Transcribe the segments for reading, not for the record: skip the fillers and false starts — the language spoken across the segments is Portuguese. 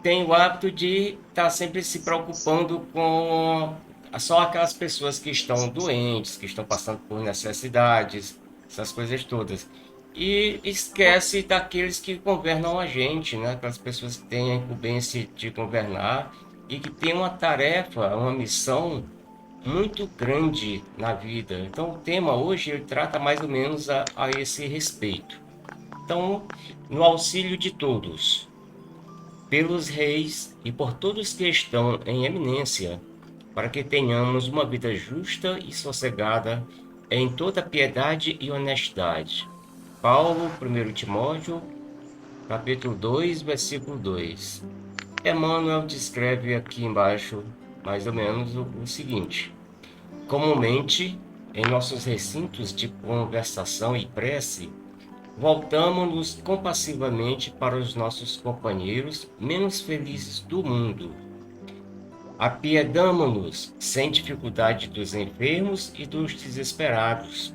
tem o hábito de estar sempre se preocupando com só aquelas pessoas que estão doentes, que estão passando por necessidades, essas coisas todas. E esquece daqueles que governam a gente, né? Aquelas pessoas que têm a incumbência de governar e que têm uma tarefa, uma missão muito grande na vida. Então, o tema hoje ele trata mais ou menos a esse respeito. Então, no auxílio de todos, pelos reis e por todos que estão em eminência, para que tenhamos uma vida justa e sossegada em toda piedade e honestidade. Paulo, 1 Timóteo, capítulo 2, versículo 2. Emmanuel descreve aqui embaixo mais ou menos o seguinte: comumente, em nossos recintos de conversação e prece, voltamo-nos compassivamente para os nossos companheiros menos felizes do mundo. Apiedamo-nos sem dificuldade dos enfermos e dos desesperados,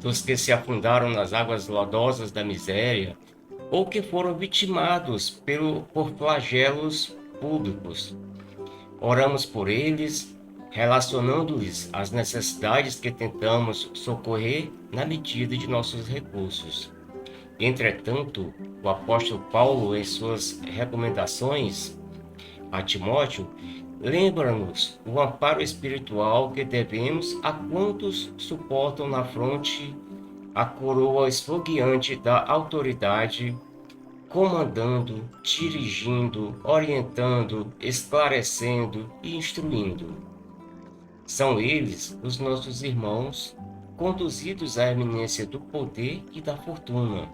dos que se afundaram nas águas lodosas da miséria ou que foram vitimados por flagelos públicos. Oramos por eles, relacionando-lhes as necessidades que tentamos socorrer na medida de nossos recursos. Entretanto, o apóstolo Paulo, em suas recomendações a Timóteo, lembra-nos o amparo espiritual que devemos a quantos suportam na fronte a coroa esfogueante da autoridade, comandando, dirigindo, orientando, esclarecendo e instruindo. São eles os nossos irmãos, conduzidos à eminência do poder e da fortuna,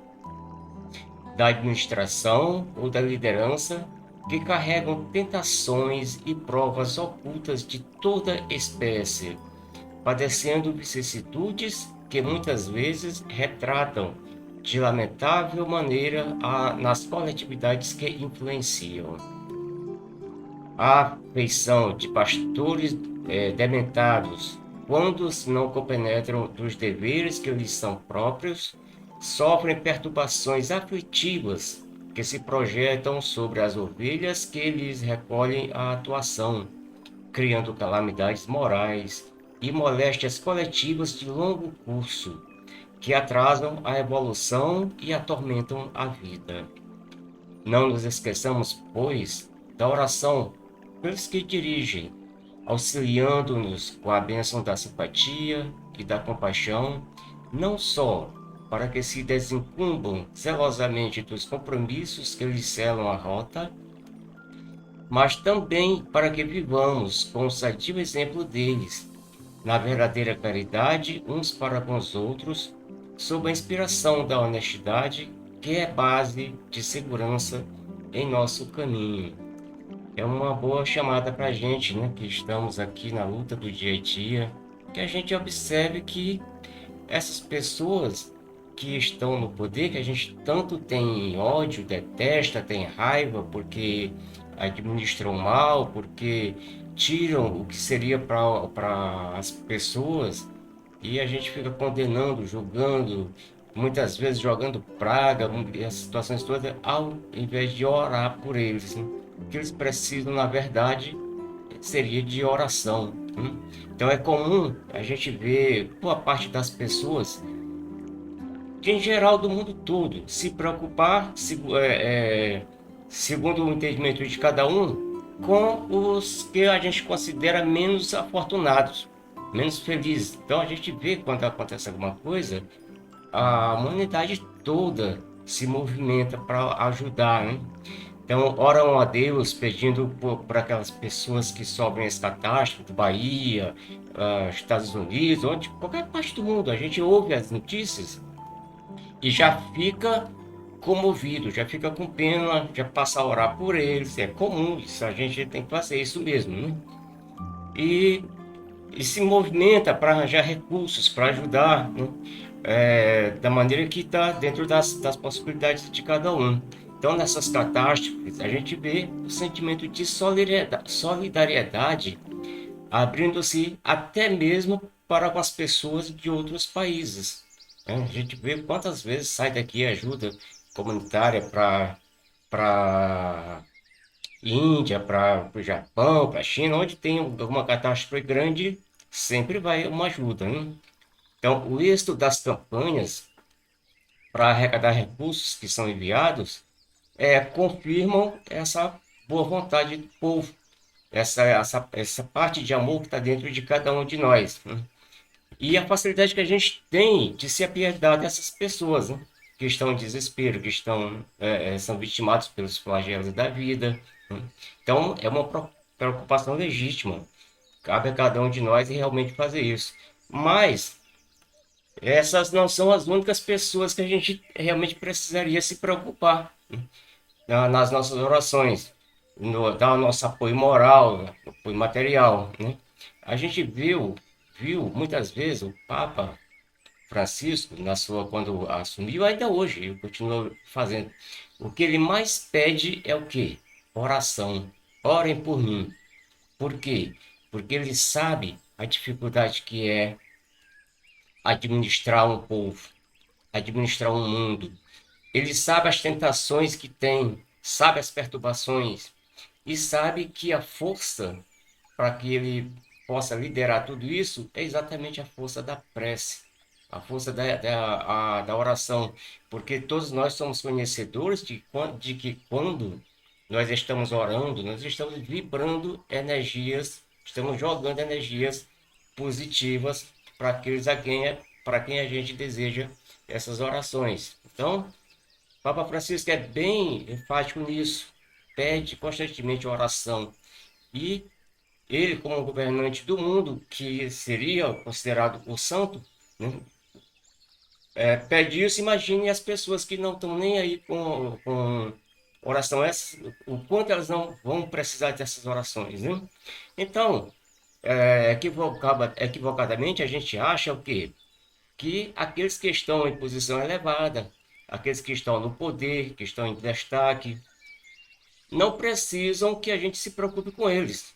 da administração ou da liderança, que carregam tentações e provas ocultas de toda espécie, padecendo vicissitudes que muitas vezes retratam de lamentável maneira nas coletividades que influenciam. A feição de pastores dementados, quando não compenetram dos deveres que lhes são próprios, sofrem perturbações aflitivas que se projetam sobre as ovelhas que lhes recolhem a atuação, criando calamidades morais e moléstias coletivas de longo curso, que atrasam a evolução e atormentam a vida. Não nos esqueçamos, pois, da oração pelos que dirigem, auxiliando-nos com a bênção da simpatia e da compaixão, não só para que se desincumbam zelosamente dos compromissos que lhes selam a rota, mas também para que vivamos com o sadio exemplo deles, na verdadeira caridade uns para com os outros, sob a inspiração da honestidade, que é base de segurança em nosso caminho. É uma boa chamada para a gente, né, que estamos aqui na luta do dia a dia, que a gente observe que essas pessoas que estão no poder, que a gente tanto tem ódio, detesta, tem raiva, porque administram mal, porque tiram o que seria para as pessoas e a gente fica condenando, julgando, muitas vezes jogando praga, e as situações todas, ao invés de orar por eles, né? O que eles precisam, na verdade, seria de oração, né? Então é comum a gente ver boa parte das pessoas, que em geral do mundo todo, se preocupar, segundo o entendimento de cada um, com os que a gente considera menos afortunados, menos felizes. Então a gente vê quando acontece alguma coisa, a humanidade toda se movimenta para ajudar, né? Então, oram a Deus pedindo por aquelas pessoas que sofrem esse catástrofe, Bahia, Estados Unidos, onde, qualquer parte do mundo. A gente ouve as notícias e já fica comovido, já fica com pena, já passa a orar por eles. É comum isso, a gente tem que fazer isso mesmo, né? E, e se movimenta para arranjar recursos, para ajudar, né? Da maneira que está dentro das possibilidades de cada um. Então, nessas catástrofes, a gente vê o sentimento de solidariedade abrindo-se até mesmo para com as pessoas de outros países, né? A gente vê quantas vezes sai daqui ajuda comunitária para Índia, para o Japão, para a China, onde tem alguma catástrofe grande, sempre vai uma ajuda, né? Então, o êxito das campanhas para arrecadar recursos que são enviados confirmam essa boa vontade do povo, essa parte de amor que está dentro de cada um de nós, né? E a facilidade que a gente tem de se apiedar dessas pessoas, né? Que estão em desespero, que são vitimados pelos flagelos da vida, né? Então, é uma preocupação legítima. Cabe a cada um de nós realmente fazer isso. Mas essas não são as únicas pessoas que a gente realmente precisaria se preocupar nas nossas orações, dar o nosso apoio moral, apoio material, né? A gente viu muitas vezes o Papa Francisco, quando assumiu, ainda hoje, ele continua fazendo. O que ele mais pede é o quê? Oração. Orem por mim. Por quê? Porque ele sabe a dificuldade que é administrar um povo, administrar um mundo. Ele sabe as tentações que tem, sabe as perturbações e sabe que a força para que ele possa liderar tudo isso é exatamente a força da prece, a força da oração, porque todos nós somos conhecedores de que quando nós estamos orando, nós estamos vibrando energias, estamos jogando energias positivas para quem a gente deseja essas orações. Então, Papa Francisco é bem enfático nisso, pede constantemente oração. E ele, como governante do mundo, que seria considerado o santo, né, pede isso. Imagine as pessoas que não estão nem aí com oração, o quanto elas não vão precisar dessas orações, né? Então, equivocadamente, a gente acha o quê? Que aqueles que estão em posição elevada, aqueles que estão no poder, que estão em destaque, não precisam que a gente se preocupe com eles.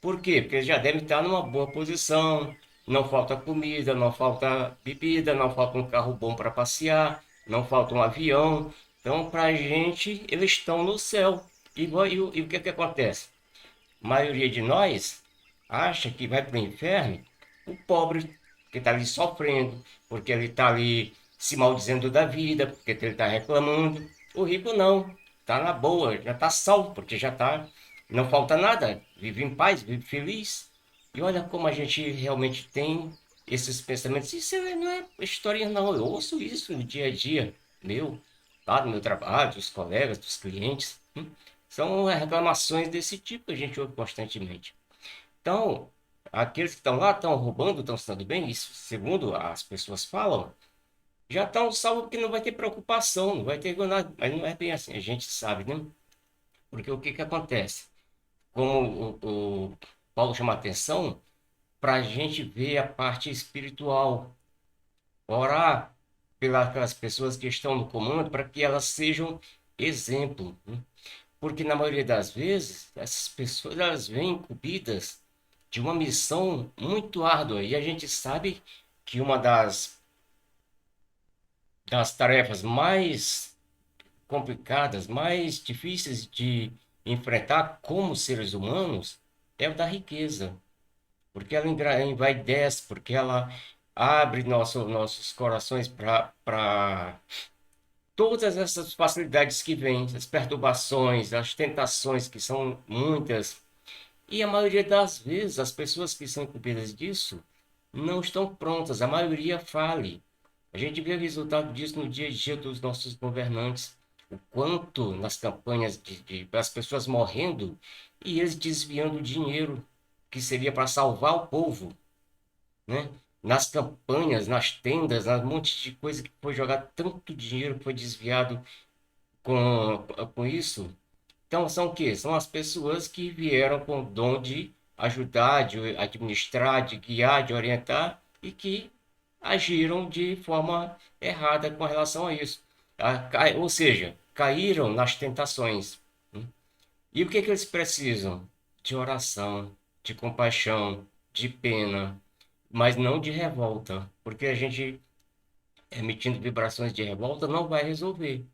Por quê? Porque eles já devem estar numa boa posição, não falta comida, não falta bebida, não falta um carro bom para passear, não falta um avião. Então, para a gente, eles estão no céu. E o que acontece? A maioria de nós acha que vai para o inferno o pobre que está ali sofrendo, porque ele está ali se maldizendo da vida, porque ele está reclamando. O rico não, está na boa, já está salvo, porque já está, não falta nada, vive em paz, vive feliz. E olha como a gente realmente tem esses pensamentos. Isso não é historinha, não. Eu ouço isso no dia a dia meu, lá no meu trabalho, dos colegas, dos clientes. São reclamações desse tipo que a gente ouve constantemente. Então, aqueles que estão lá estão roubando, estão se dando bem, isso segundo as pessoas falam, já estão salvos porque não vai ter preocupação, não vai ter nada, mas não é bem assim, a gente sabe, né? Porque o que que acontece? Como o Paulo chama a atenção, para a gente ver a parte espiritual, orar pelas pessoas que estão no comando para que elas sejam exemplo, né? Porque na maioria das vezes, essas pessoas elas vêm incumbidas de uma missão muito árdua. E a gente sabe que uma das tarefas mais complicadas, mais difíceis de enfrentar como seres humanos é o da riqueza. Porque ela envaidece, porque ela abre nossos corações para todas essas facilidades que vêm, as perturbações, as tentações, que são muitas. E a maioria das vezes, as pessoas que são incumbidas disso não estão prontas, a maioria fale. A gente vê o resultado disso no dia a dia dos nossos governantes, o quanto nas campanhas as pessoas morrendo e eles desviando dinheiro que seria para salvar o povo, né? Nas campanhas, nas tendas, nas monte de coisa que foi jogado, tanto dinheiro que foi desviado com isso. Então, são o quê? São as pessoas que vieram com o dom de ajudar, de administrar, de guiar, de orientar e que agiram de forma errada com relação a isso. Ou seja, caíram nas tentações. Né? E o que que eles precisam? De oração, de compaixão, de pena, mas não de revolta, porque a gente emitindo vibrações de revolta não vai resolver.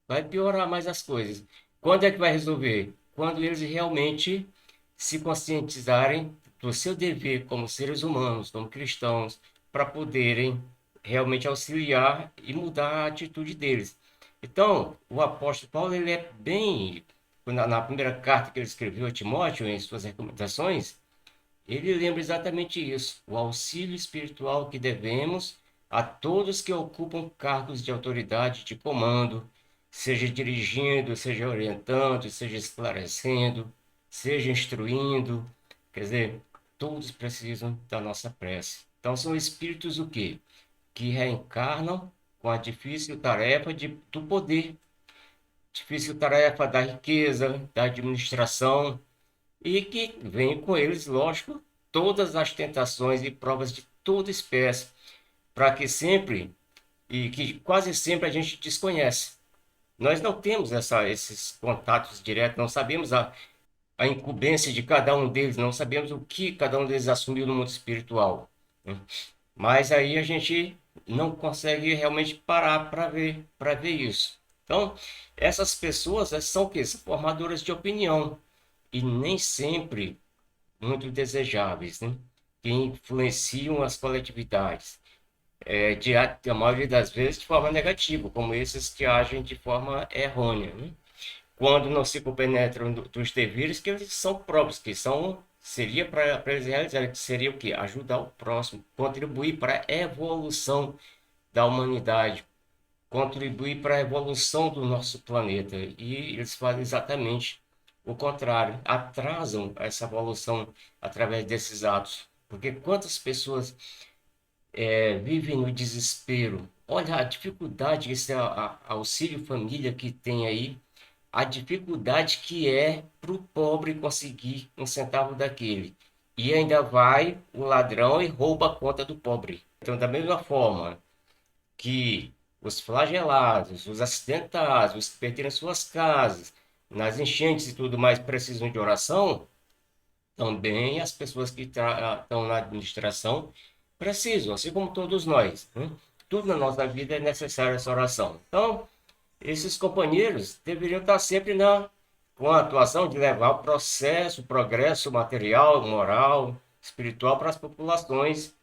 Vai piorar mais as coisas. Quando é que vai resolver? quando eles realmente se conscientizarem do seu dever como seres humanos, como cristãos, para poderem realmente auxiliar e mudar a atitude deles. Então, o apóstolo Paulo, ele é bem, na primeira carta que ele escreveu a Timóteo, em suas recomendações, ele lembra exatamente isso, o auxílio espiritual que devemos a todos que ocupam cargos de autoridade, de comando, seja dirigindo, seja orientando, seja esclarecendo, seja instruindo. Quer dizer, todos precisam da nossa prece. Então, são espíritos o quê? Que reencarnam com a difícil tarefa do poder, difícil tarefa da riqueza, da administração, e que vem com eles, lógico, todas as tentações e provas de toda espécie, para que sempre, e que quase sempre a gente desconhece. Nós não temos esses contatos diretos, não sabemos a incumbência de cada um deles, não sabemos o que cada um deles assumiu no mundo espiritual, né? Mas aí a gente não consegue realmente parar para ver isso. Então, essas pessoas são o quê? São formadoras de opinião e nem sempre muito desejáveis, né? Que influenciam as coletividades, a maioria das vezes de forma negativa, como esses que agem de forma errônea, né? Quando não se compenetram dos deveres que eles são próprios, que seria para eles realizarem, que seria o quê? Ajudar o próximo, contribuir para a evolução da humanidade, contribuir para a evolução do nosso planeta. E eles fazem exatamente o contrário, atrasam essa evolução através desses atos. Porque quantas pessoas vivem no desespero? Olha a dificuldade, esse auxílio família que tem aí, a dificuldade que é para o pobre conseguir um centavo daquele. E ainda vai o ladrão e rouba a conta do pobre. Então, da mesma forma que os flagelados, os acidentados, os que perderam suas casas, nas enchentes e tudo mais precisam de oração, também as pessoas que estão na administração precisam, assim como todos nós, né? Tudo na nossa vida é necessário essa oração. Então, esses companheiros deveriam estar sempre com a atuação de levar o processo, o progresso material, moral, espiritual para as populações,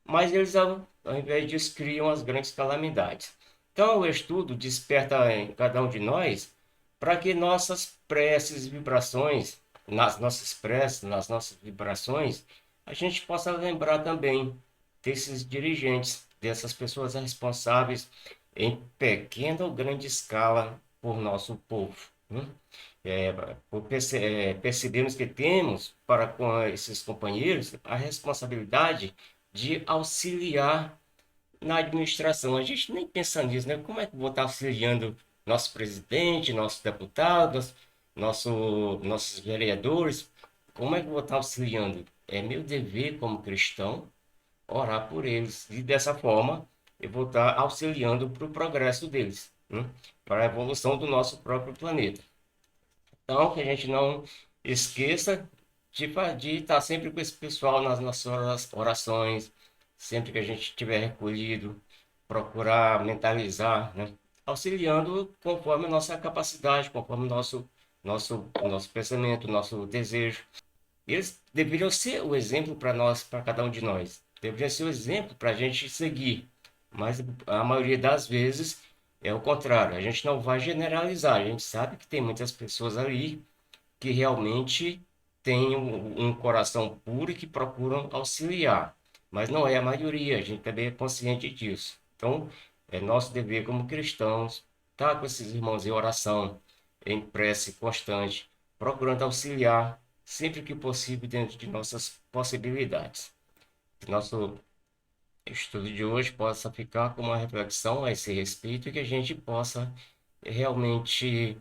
mas eles, ao invés disso, criam as grandes calamidades. Então, o estudo desperta em cada um de nós para que nossas preces e vibrações, nas nossas preces, nas nossas vibrações, a gente possa lembrar também desses dirigentes, dessas pessoas responsáveis em pequena ou grande escala por nosso povo, né? Percebemos que temos para com esses companheiros a responsabilidade de auxiliar na administração. A gente nem pensa nisso, né? Como é que eu vou estar auxiliando nosso presidente, nossos deputados, nossos vereadores? Como é que eu vou estar auxiliando? É meu dever como cristão orar por eles. E dessa forma eu vou estar auxiliando para o progresso deles, né? Para a evolução do nosso próprio planeta. Então, que a gente não esqueça de estar sempre com esse pessoal nas nossas orações, sempre que a gente estiver recolhido, procurar mentalizar, né? Auxiliando conforme a nossa capacidade, conforme o nosso pensamento, nosso desejo. Eles deveriam ser o exemplo para nós, para cada um de nós. Deveriam ser o exemplo para a gente seguir. Mas a maioria das vezes é o contrário. A gente não vai generalizar. A gente sabe que tem muitas pessoas ali que realmente têm um coração puro e que procuram auxiliar. Mas não é a maioria. A gente também é consciente disso. Então, é nosso dever como cristãos estar com esses irmãos em oração, em prece constante, procurando auxiliar sempre que possível dentro de nossas possibilidades. Que nosso estudo de hoje possa ficar como uma reflexão a esse respeito e que a gente possa realmente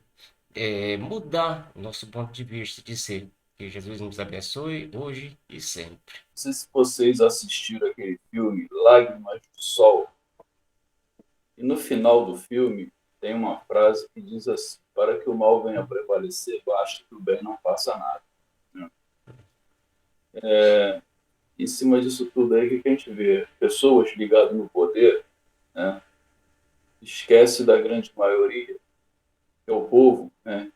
mudar o nosso ponto de vista de ser. Que Jesus nos abençoe hoje e sempre. Não sei se vocês assistiram aquele filme Lágrimas do Sol. E no final do filme tem uma frase que diz assim: para que o mal venha a prevalecer, basta que o bem não faça nada. Né? Em cima disso tudo aí, o que a gente vê? Pessoas ligadas no poder, né? Esquece da grande maioria, que é o povo, né?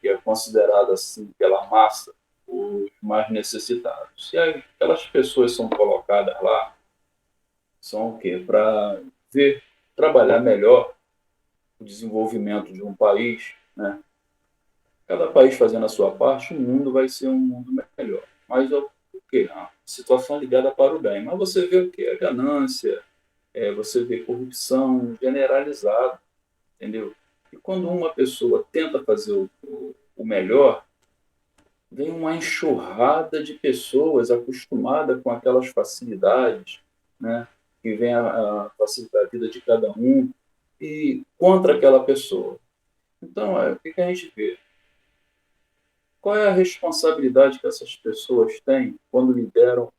que é considerada assim pela massa os mais necessitados. E aquelas pessoas são colocadas lá, são o quê? Para ver, trabalhar melhor o desenvolvimento de um país, né? Cada país fazendo a sua parte, o mundo vai ser um mundo melhor. Mas o quê? A situação ligada para o bem. Mas você vê o quê? A ganância, você vê corrupção generalizada, entendeu? E quando uma pessoa tenta fazer o melhor, vem uma enxurrada de pessoas acostumadas com aquelas facilidades, né? Que vem a facilitar a vida de cada um e contra aquela pessoa. Então, o que a gente vê? Qual é a responsabilidade que essas pessoas têm quando lideram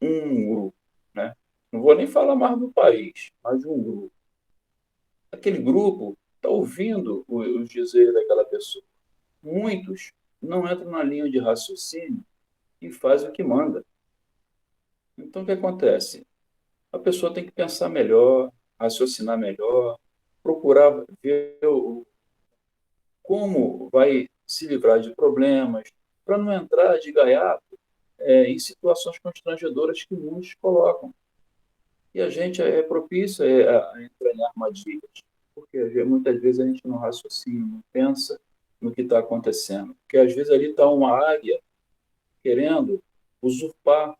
um grupo, né? Não vou nem falar mais do país, mas de um grupo. Aquele grupo está ouvindo os dizeres daquela pessoa. Muitos não entram na linha de raciocínio e fazem o que manda. Então, o que acontece? A pessoa tem que pensar melhor, raciocinar melhor, procurar ver como vai se livrar de problemas, para não entrar de gaiato em situações constrangedoras que muitos colocam. E a gente é propício a entrar em armadilhas, porque muitas vezes a gente não raciocina, não pensa no que está acontecendo. Porque às vezes ali está uma águia querendo usurpar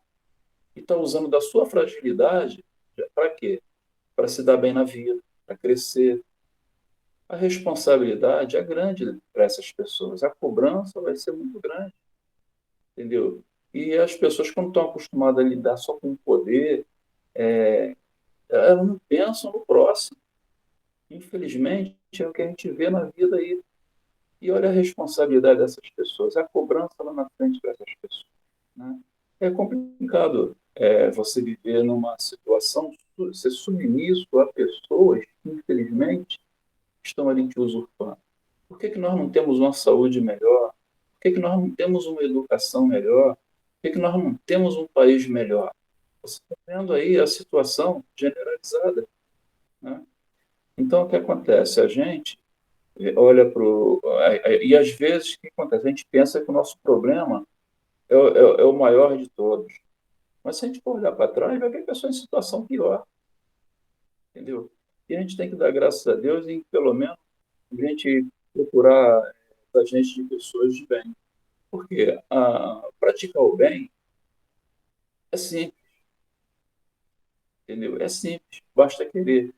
e está usando da sua fragilidade para quê? Para se dar bem na vida, para crescer. A responsabilidade é grande para essas pessoas, a cobrança vai ser muito grande, entendeu? E as pessoas, quando estão acostumadas a lidar só com o poder, elas não pensam no próximo. Infelizmente, é o que a gente vê na vida aí. E olha a responsabilidade dessas pessoas, a cobrança lá na frente para essas pessoas. Né? É complicado você viver numa situação, ser submisso a pessoas que, infelizmente, estão ali te usurpando. Por que nós não temos uma saúde melhor? Por que nós não temos uma educação melhor? Por que nós não temos um país melhor? Você está vendo aí a situação generalizada. Né? Então, o que acontece? A gente olha para o. E às vezes, o que acontece? A gente pensa que o nosso problema é o maior de todos. Mas se a gente for olhar para trás, vai ver que a pessoa em situação pior. Entendeu? E a gente tem que dar graças a Deus em, pelo menos, a gente procurar a gente de pessoas de bem. Porque praticar o bem é simples, entendeu? É simples, basta querer.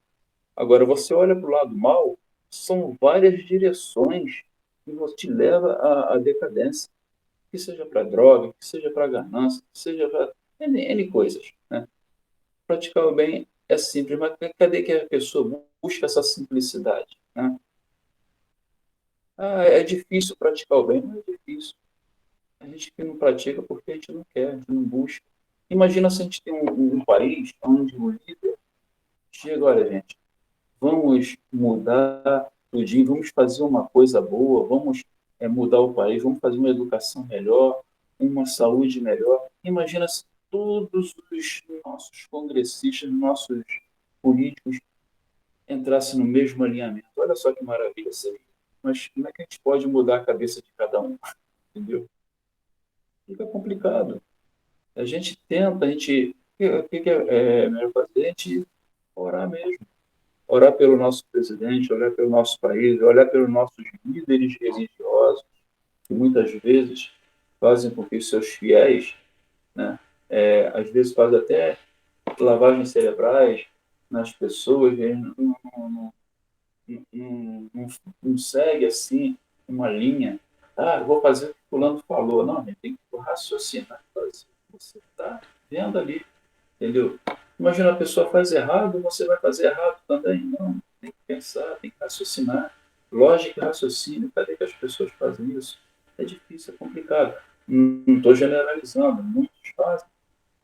Agora, você olha para o lado mal, são várias direções que te leva à decadência. Que seja para droga, que seja para ganância, que seja para N coisas. Né? Praticar o bem é simples, mas cadê que a pessoa busca essa simplicidade? Né? É difícil praticar o bem, não é difícil. A gente que não pratica porque a gente não quer, a gente não busca. Imagina se a gente tem um país onde o líder chega, olha, gente, vamos mudar tudinho, vamos fazer uma coisa boa, vamos mudar o país, vamos fazer uma educação melhor, uma saúde melhor. Imagina se todos os nossos congressistas, nossos políticos entrassem no mesmo alinhamento. Olha só que maravilha seria. Mas como é que a gente pode mudar a cabeça de cada um? Entendeu? Fica complicado. A gente tenta, a gente. O que é melhor fazer? A gente orar mesmo. Orar pelo nosso presidente, orar pelo nosso país, orar pelos nossos líderes religiosos, que muitas vezes fazem com que os seus fiéis, né, às vezes fazem até lavagens cerebrais nas pessoas, e não segue assim uma linha. Eu vou fazer o que o fulano falou. Não, a gente tem que raciocinar. Você está vendo ali, entendeu? Imagina a pessoa faz errado, você vai fazer errado também. Não, tem que pensar, tem que raciocinar. Lógica e raciocínio, cadê que as pessoas fazem isso? É difícil, é complicado. Não estou generalizando, muitos fazem,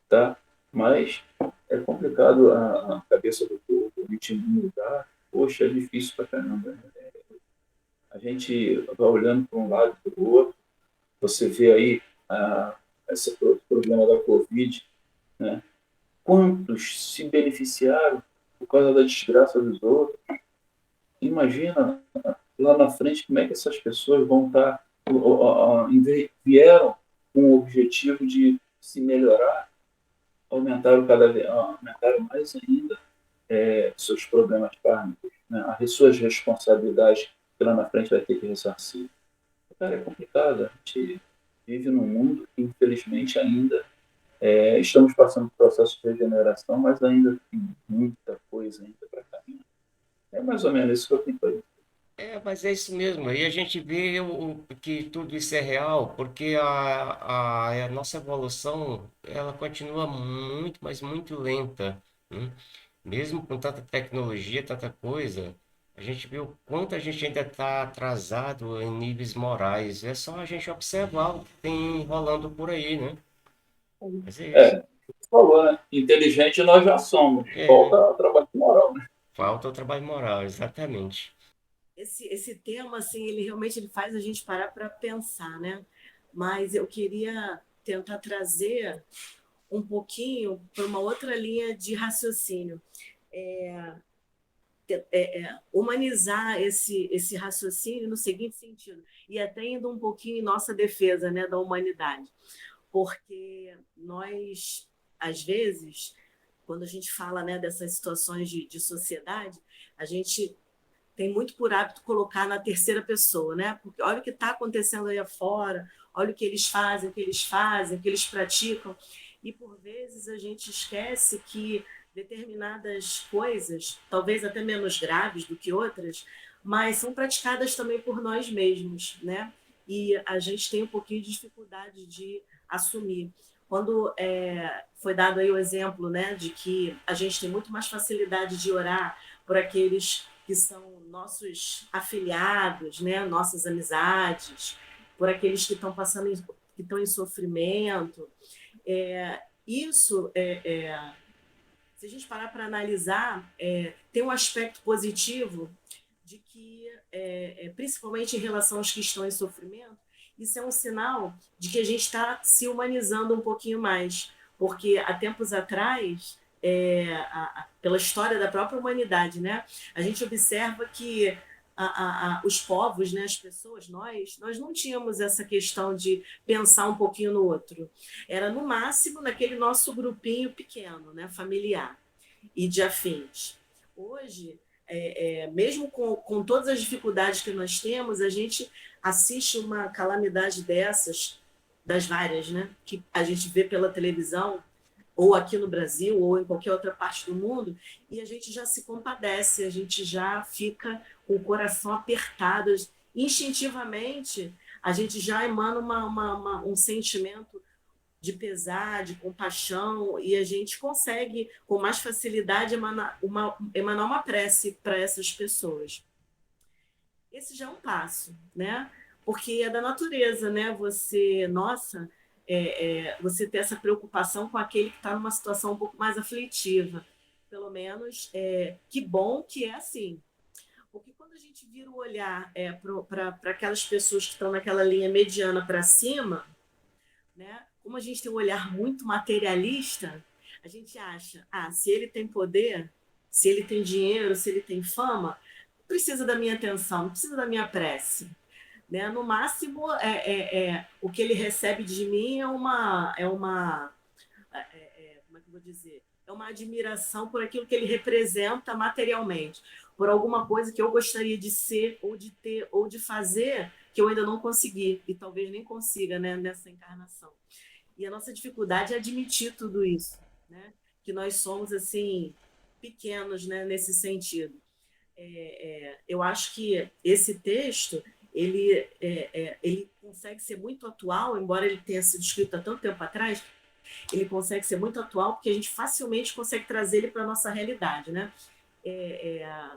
tá? Mas é complicado a cabeça do povo, a gente mudar. Poxa, é difícil pra caramba. A gente vai olhando para um lado e para o outro. Você vê aí esse problema da Covid, né? Quantos se beneficiaram por causa da desgraça dos outros? Imagina lá na frente, como é que essas pessoas vão estar, vieram com o objetivo de se melhorar, aumentaram mais ainda seus problemas kármicos, né? As suas responsabilidades que lá na frente vai ter que ressarcir. Cara, é complicado. A gente vive num mundo que, infelizmente, ainda estamos passando por processo de regeneração, mas ainda tem muita coisa ainda para caminhar. É mais ou menos isso que eu tenho para dizer. Mas é isso mesmo. Aí a gente vê que tudo isso é real, porque a nossa evolução, ela continua muito, mas muito lenta, né? Mesmo com tanta tecnologia, tanta coisa, a gente vê o quanto a gente ainda está atrasado em níveis morais. É só a gente observar o que tem rolando por aí, né? Mas é isso. Você falou, né? Inteligente nós já somos. É, Falta trabalho moral, né? falta o trabalho moral, exatamente. Esse tema, assim, ele realmente ele faz a gente parar para pensar, né? Mas eu queria tentar trazer um pouquinho para uma outra linha de raciocínio. Humanizar esse raciocínio no seguinte sentido, e até indo um pouquinho em nossa defesa, né, da humanidade. Porque nós, às vezes, quando a gente fala, né, dessas situações de sociedade, a gente tem muito por hábito colocar na terceira pessoa, né? Porque olha o que está acontecendo aí afora, olha o que eles fazem, o que eles fazem, o que eles praticam. E por vezes a gente esquece que determinadas coisas, talvez até menos graves do que outras, mas são praticadas também por nós mesmos, né? E a gente tem um pouquinho de dificuldade de assumir. Quando foi dado aí o exemplo, né, de que a gente tem muito mais facilidade de orar por aqueles que são nossos afiliados, né, nossas amizades, por aqueles que estão passando, que estão em sofrimento. Isso, se a gente parar para analisar, tem um aspecto positivo de que, principalmente em relação aos que estão em sofrimento, isso é um sinal de que a gente está se humanizando um pouquinho mais, porque há tempos atrás, pela história da própria humanidade, né, a gente observa que os povos, né, as pessoas, nós não tínhamos essa questão de pensar um pouquinho no outro. Era no máximo naquele nosso grupinho pequeno, né, familiar e de afins. Hoje, mesmo com todas as dificuldades que nós temos, a gente assiste uma calamidade dessas, das várias, né, que a gente vê pela televisão, ou aqui no Brasil, ou em qualquer outra parte do mundo, e a gente já se compadece, a gente já fica com o coração apertado. Instintivamente, a gente já emana um sentimento de pesar, de compaixão, e a gente consegue, com mais facilidade, emanar uma prece para essas pessoas. Esse já é um passo, né? Porque é da natureza, né? Você ter essa preocupação com aquele que está numa situação um pouco mais aflitiva. Pelo menos, que bom que é assim. Porque quando a gente vira o olhar para aquelas pessoas que estão naquela linha mediana para cima, né? Como a gente tem um olhar muito materialista, a gente acha, se ele tem poder, se ele tem dinheiro, se ele tem fama, não precisa da minha atenção, não precisa da minha prece. Né? No máximo, o que ele recebe de mim como é que eu vou dizer? É uma admiração por aquilo que ele representa materialmente, por alguma coisa que eu gostaria de ser, ou de ter, ou de fazer, que eu ainda não consegui, e talvez nem consiga, né, nessa encarnação. E a nossa dificuldade é admitir tudo isso, né? Que nós somos, assim, pequenos, né, nesse sentido. Eu acho que esse texto, ele consegue ser muito atual, embora ele tenha sido escrito há tanto tempo atrás, ele consegue ser muito atual porque a gente facilmente consegue trazer ele para a nossa realidade, né? É, é,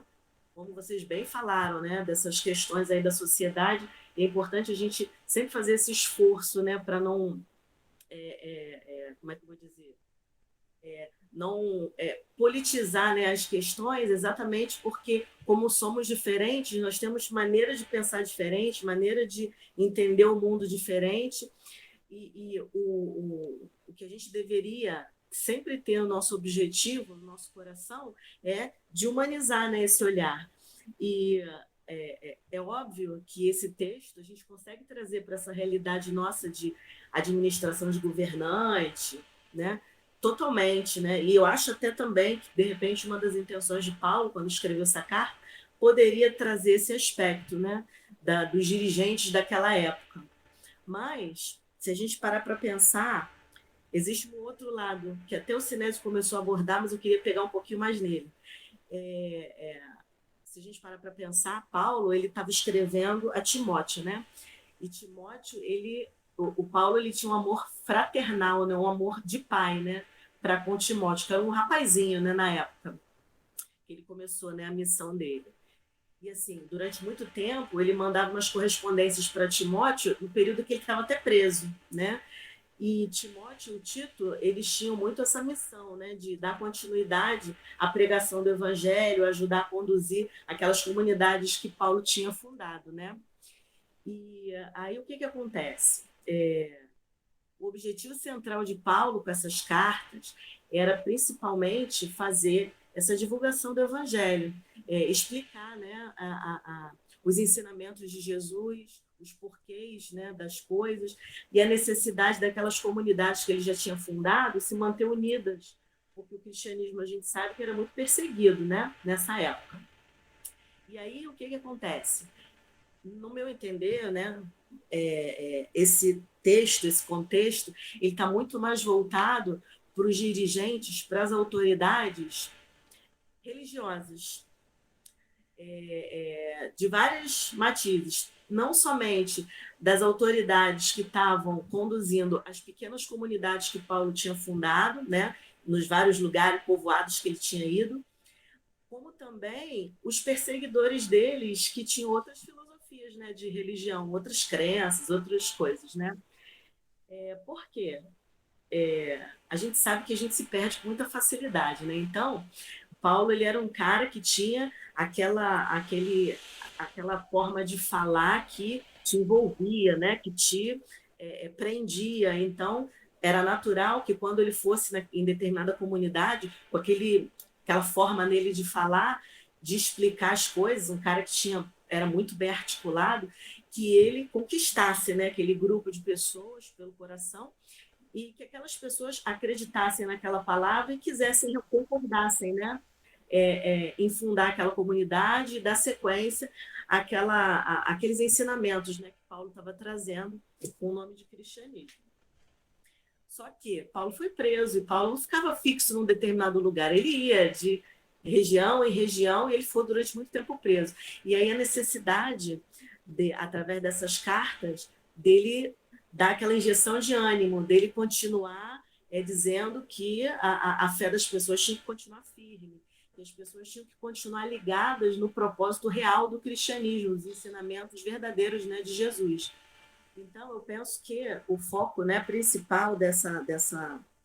Como vocês bem falaram, né, dessas questões aí da sociedade, é importante a gente sempre fazer esse esforço, né, para não, como é que eu vou dizer, não politizar, né, as questões, exatamente porque, como somos diferentes, nós temos maneira de pensar diferente, maneira de entender o mundo diferente, e o que a gente deveria sempre ter o nosso objetivo, no nosso coração, é de humanizar, né, esse olhar. E é óbvio que esse texto a gente consegue trazer para essa realidade nossa de administração de governante, né? Totalmente, né? E eu acho até também que, de repente, uma das intenções de Paulo, quando escreveu essa carta, poderia trazer esse aspecto, né? Dos dirigentes daquela época. Mas, se a gente parar para pensar, existe um outro lado, que até o Sinésio começou a abordar, mas eu queria pegar um pouquinho mais nele. Se a gente parar para pensar, Paulo ele estava escrevendo a Timóteo, né? E Timóteo, o Paulo ele tinha um amor fraternal, né? Um amor de pai, né? Para com Timóteo, que era um rapazinho, né? Na época que ele começou, né? A missão dele. E assim, durante muito tempo, ele mandava umas correspondências para Timóteo no período que ele estava até preso, né? E Timóteo e o Tito, eles tinham muito essa missão, né, de dar continuidade à pregação do evangelho, ajudar a conduzir aquelas comunidades que Paulo tinha fundado, né? E aí o que que acontece? O objetivo central de Paulo com essas cartas era principalmente fazer essa divulgação do evangelho, explicar, né, os ensinamentos de Jesus, os porquês, né, das coisas e a necessidade daquelas comunidades que ele já tinha fundado se manter unidas, porque o cristianismo a gente sabe que era muito perseguido, né, nessa época. E aí o que que acontece? No meu entender, né, esse texto, esse contexto, ele está muito mais voltado para os dirigentes, para as autoridades religiosas, de vários matizes, não somente das autoridades que estavam conduzindo as pequenas comunidades que Paulo tinha fundado, né, nos vários lugares povoados que ele tinha ido, como também os perseguidores deles que tinham outras filosofias, né, de religião, outras crenças, outras coisas, né? Por quê? A gente sabe que a gente se perde com muita facilidade, né? Então, Paulo ele era um cara que tinha aquela forma de falar que te envolvia, né? Que te prendia. Então, era natural que quando ele fosse em determinada comunidade, com aquela forma nele de falar, de explicar as coisas, um cara que era muito bem articulado, que ele conquistasse, né? Aquele grupo de pessoas pelo coração e que aquelas pessoas acreditassem naquela palavra e quisessem, concordassem, né? Em fundar aquela comunidade e dar sequência àqueles ensinamentos, né, que Paulo estava trazendo com o nome de cristianismo. Só que Paulo foi preso e Paulo não ficava fixo num determinado lugar, ele ia de região em região e ele foi durante muito tempo preso. E aí a necessidade, através dessas cartas, dele dar aquela injeção de ânimo, dele continuar dizendo que a fé das pessoas tinha que continuar firme, que as pessoas tinham que continuar ligadas no propósito real do cristianismo, os ensinamentos verdadeiros, né, de Jesus. Então, eu penso que o foco, né, principal dessa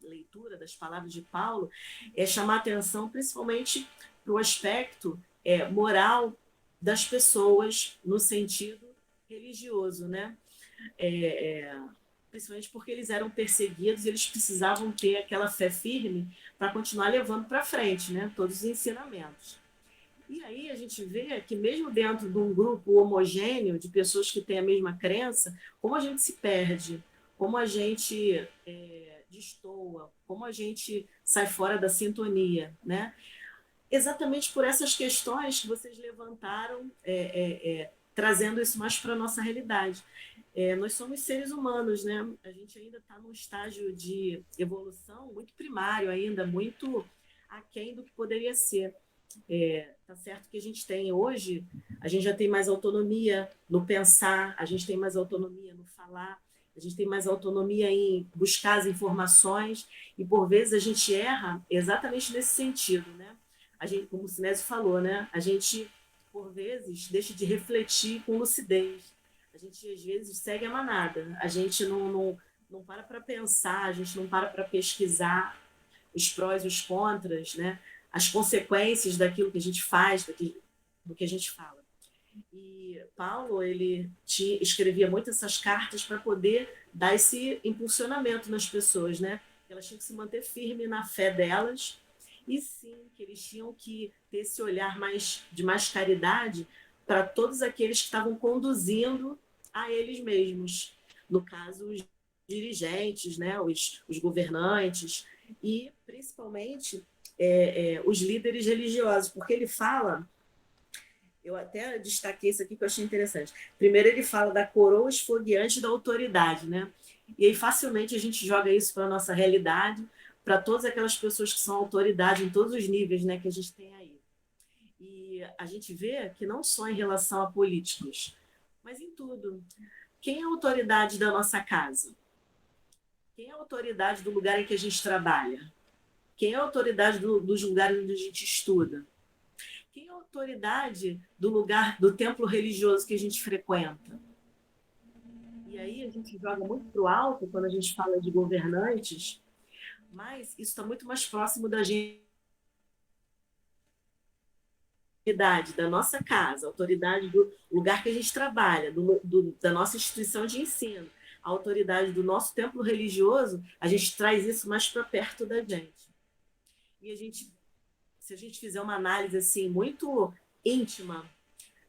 leitura das palavras de Paulo é chamar atenção principalmente para o aspecto moral das pessoas no sentido religioso, né? Principalmente porque eles eram perseguidos e eles precisavam ter aquela fé firme para continuar levando para frente, né, todos os ensinamentos. E aí a gente vê que mesmo dentro de um grupo homogêneo de pessoas que têm a mesma crença, como a gente se perde, como a gente destoa, como a gente sai fora da sintonia, né? Exatamente por essas questões que vocês levantaram, trazendo isso mais para a nossa realidade. Nós somos seres humanos, né? A gente ainda está num estágio de evolução muito primário ainda, muito aquém do que poderia ser. Tá certo que a gente tem hoje, a gente já tem mais autonomia no pensar, a gente tem mais autonomia no falar, a gente tem mais autonomia em buscar as informações e por vezes a gente erra exatamente nesse sentido, né? A gente, como o Sinésio falou, né? A gente por vezes deixa de refletir com lucidez, a gente às vezes segue a manada, a gente não para pensar, a gente não para pesquisar os prós e os contras, né? As consequências daquilo que a gente faz, do que a gente fala. E Paulo, ele escrevia muito essas cartas para poder dar esse impulsionamento nas pessoas, né? Elas tinham que se manter firmes na fé delas e sim, que eles tinham que ter esse olhar de mais caridade para todos aqueles que estavam conduzindo a eles mesmos. No caso, os dirigentes, né, os governantes e, principalmente, os líderes religiosos, porque ele fala, eu até destaquei isso aqui que eu achei interessante. Primeiro ele fala da coroa esfogueante da autoridade, né? E aí facilmente a gente joga isso para a nossa realidade, para todas aquelas pessoas que são autoridade em todos os níveis, né, que a gente tem aí. E a gente vê que não só em relação a políticos, mas em tudo. Quem é a autoridade da nossa casa? Quem é a autoridade do lugar em que a gente trabalha? Quem é a autoridade dos lugares onde a gente estuda? Quem é a autoridade do lugar, do templo religioso que a gente frequenta? E aí a gente joga muito para o alto quando a gente fala de governantes, mas isso está muito mais próximo da gente, da nossa casa, a autoridade do lugar que a gente trabalha, da nossa instituição de ensino, a autoridade do nosso templo religioso, a gente traz isso mais para perto da gente. E a gente, se a gente fizer uma análise assim muito íntima,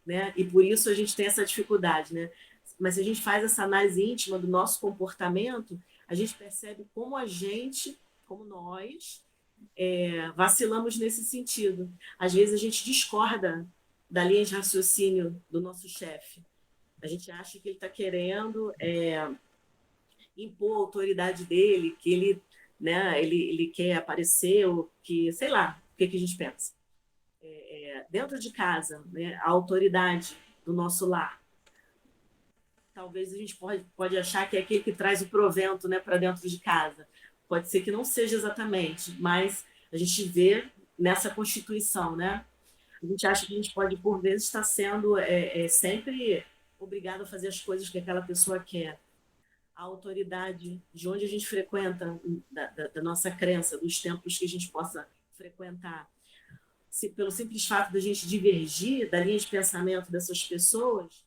né, e por isso a gente tem essa dificuldade, né? Mas se a gente faz essa análise íntima do nosso comportamento, a gente percebe como a gente, como nós, vacilamos nesse sentido. Às vezes a gente discorda da linha de raciocínio do nosso chefe. A gente acha que ele está querendo impor a autoridade dele, que ele, né, ele quer aparecer, ou que, sei lá, o que a gente pensa. Dentro de casa, né, a autoridade do nosso lar. Talvez a gente pode achar que é aquele que traz o provento, né, para dentro de casa. Pode ser que não seja exatamente, mas a gente vê nessa constituição, né? A gente acha que a gente pode, por vezes, estar sendo sempre obrigado a fazer as coisas que aquela pessoa quer. A autoridade de onde a gente frequenta, da nossa crença, dos templos que a gente possa frequentar. Pelo simples fato da gente divergir da linha de pensamento dessas pessoas,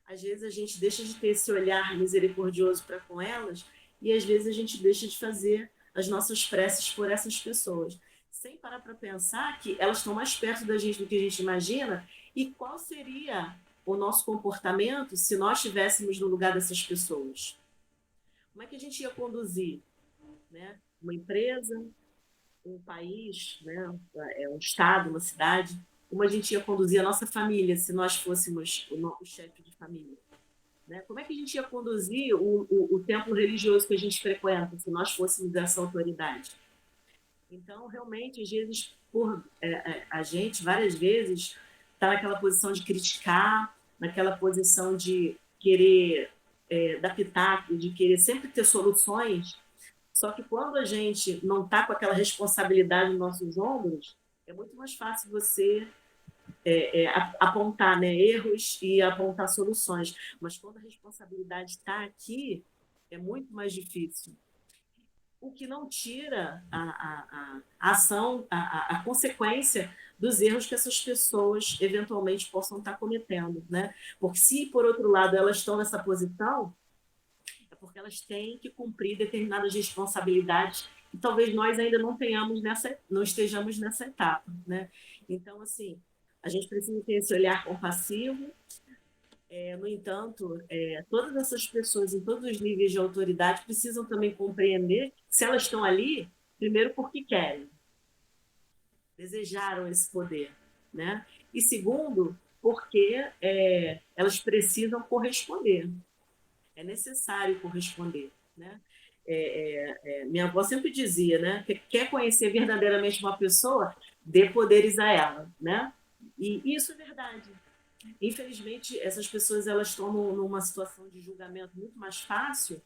às vezes a gente deixa de ter esse olhar misericordioso para com elas e às vezes a gente deixa de fazer as nossas preces por essas pessoas, sem parar para pensar que elas estão mais perto da gente do que a gente imagina e qual seria o nosso comportamento se nós estivéssemos no lugar dessas pessoas. Como é que a gente ia conduzir, né, uma empresa, um país, né, um estado, uma cidade? Como a gente ia conduzir a nossa família se nós fôssemos o chefe de família? Né? Como é que a gente ia conduzir o templo religioso que a gente frequenta se nós fôssemos essa autoridade? Então, realmente, às vezes, a gente, várias vezes, está naquela posição de criticar, naquela posição de querer dar pitaco, de querer sempre ter soluções. Só que quando a gente não está com aquela responsabilidade nos nossos ombros, é muito mais fácil você apontar, né, erros e apontar soluções. Mas quando a responsabilidade está aqui, é muito mais difícil. O que não tira a ação, a consequência dos erros que essas pessoas eventualmente possam estar cometendo, né? Porque se, por outro lado, elas estão nessa posição, é porque elas têm que cumprir determinadas responsabilidades e talvez nós ainda não estejamos nessa etapa, né? Então, assim, a gente precisa ter esse olhar compassivo. No entanto, todas essas pessoas em todos os níveis de autoridade precisam também compreender que se elas estão ali, primeiro porque querem, desejaram esse poder, né? E segundo, porque elas precisam corresponder. É necessário corresponder, né? Minha avó sempre dizia, né? Que quer conhecer verdadeiramente uma pessoa, dê poderes a ela, né? E isso é verdade. Infelizmente, essas pessoas elas estão numa situação de julgamento muito mais fácil